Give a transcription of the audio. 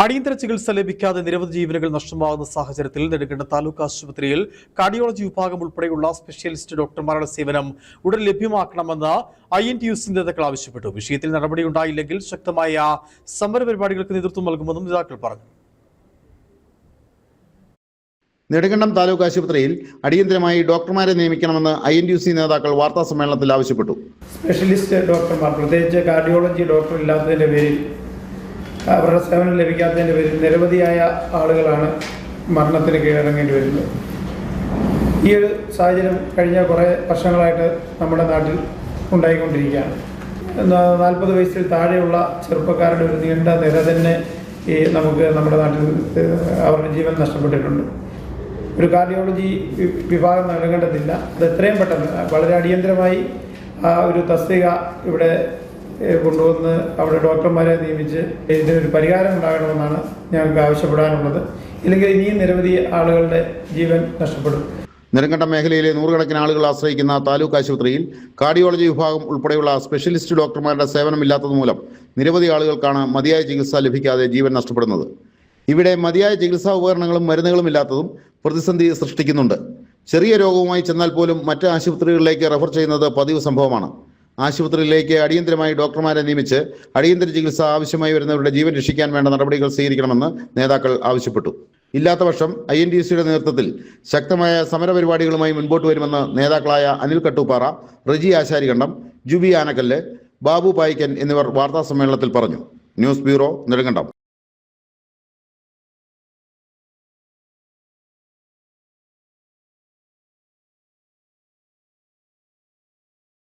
അടിയന്തര ചികിത്സ ലഭിക്കാതെ നിരവധി ജീവനുകൾ നഷ്ടമാകുന്ന സാഹചര്യത്തിൽ നെടുങ്കണ്ടം താലൂക്ക് ആശുപത്രിയിൽ കാർഡിയോളജി വിഭാഗം ഉൾപ്പെടെയുള്ള സ്പെഷ്യലിസ്റ്റ് ഡോക്ടർമാരുടെ സേവനം ഉടൻ ലഭ്യമാക്കണമെന്ന് INTUC നേതാക്കൾ ആവശ്യപ്പെട്ടു. വിഷയത്തിൽ നടപടിയുണ്ടായില്ലെങ്കിൽ ശക്തമായ സമരപരിപാടികൾക്ക് നേതൃത്വം നൽകുമെന്നും നേതാക്കൾ പറഞ്ഞു. നെടുങ്കണ്ടം താലൂക്ക് ആശുപത്രിയിൽ അടിയന്തരമായി ഡോക്ടർമാരെ നിയമിക്കണമെന്ന് INTUC നേതാക്കൾ വാർത്താ സമ്മേളനത്തിൽ ആവശ്യപ്പെട്ടു. സ്പെഷ്യലിസ്റ്റ് ഡോക്ടർമാർ, പ്രത്യേകിച്ച് കാർഡിയോളജി ഡോക്ടർ ഇല്ലാത്തതിൻ്റെ പേരിൽ, അവരുടെ സേവനം ലഭിക്കാത്തതിൻ്റെ പേരിൽ നിരവധിയായ ആളുകളാണ് മരണത്തിന് കീഴടങ്ങേണ്ടി വരുന്നത്. ഈ ഒരു സാഹചര്യം കഴിഞ്ഞ കുറേ വർഷങ്ങളായിട്ട് നമ്മുടെ നാട്ടിൽ ഉണ്ടായിക്കൊണ്ടിരിക്കുകയാണ്. 40 വയസ്സിൽ താഴെയുള്ള ചെറുപ്പക്കാരുടെ ഒരു നീണ്ട നിര തന്നെ നമുക്ക് നമ്മുടെ നാട്ടിൽ അവരുടെ ജീവൻ നഷ്ടപ്പെട്ടിട്ടുണ്ട്. ഒരു കാർഡിയോളജി വിഭാഗം നൽകേണ്ടതില്ല. അത് എത്രയും പെട്ടെന്ന് വളരെ അടിയന്തരമായി ആ ഒരു തസ്തിക ഇവിടെ കൊണ്ടുവന്ന് അവിടെ ഡോക്ടർമാരെ നിയമിച്ച് ഇതിനൊരു പരിഹാരം ഉണ്ടാകണമെന്നാണ് ഞങ്ങൾക്ക് ആവശ്യപ്പെടാനുള്ളത്. ഇല്ലെങ്കിൽ ഇനിയും നിരവധി ആളുകളുടെ ജീവൻ നഷ്ടപ്പെടും. നെടുങ്കണ്ടം മേഖലയിലെ നൂറുകണക്കിന് ആളുകൾ ആശ്രയിക്കുന്ന താലൂക്ക് ആശുപത്രിയിൽ കാർഡിയോളജി വിഭാഗം ഉൾപ്പെടെയുള്ള സ്പെഷ്യലിസ്റ്റ് ഡോക്ടർമാരുടെ സേവനമില്ലാത്തത് മൂലം നിരവധി ആളുകൾക്കാണ് മതിയായ ചികിത്സ ലഭിക്കാതെ ജീവൻ നഷ്ടപ്പെടുന്നത്. ഇവിടെ മതിയായ ചികിത്സാ ഉപകരണങ്ങളും മരുന്നുകളും ഇല്ലാത്തതും പ്രതിസന്ധി സൃഷ്ടിക്കുന്നുണ്ട്. ചെറിയ രോഗവുമായി ചെന്നാൽ പോലും മറ്റ് ആശുപത്രികളിലേക്ക് റെഫർ ചെയ്യുന്നത് പതിവ് സംഭവമാണ്. ആശുപത്രിയിലേക്ക് അടിയന്തരമായി ഡോക്ടർമാരെ നിയമിച്ച് അടിയന്തര ചികിത്സ ആവശ്യമായി വരുന്നവരുടെ ജീവൻ രക്ഷിക്കാൻ വേണ്ട നടപടികൾ സ്വീകരിക്കണമെന്ന് നേതാക്കൾ ആവശ്യപ്പെട്ടു. ഇല്ലാത്ത പക്ഷം INTUCയുടെ നേതൃത്വത്തിൽ ശക്തമായ സമരപരിപാടികളുമായി മുൻപോട്ട് വരുമെന്ന് നേതാക്കളായ അനിൽ കട്ടൂപ്പാറ, റെജി ആശാരികണ്ഠം, ജുബി ആനക്കല്ല്, ബാബു പായിക്കൻ എന്നിവർ വാർത്താ സമ്മേളനത്തിൽ പറഞ്ഞു. News bureau, Nedumkandam.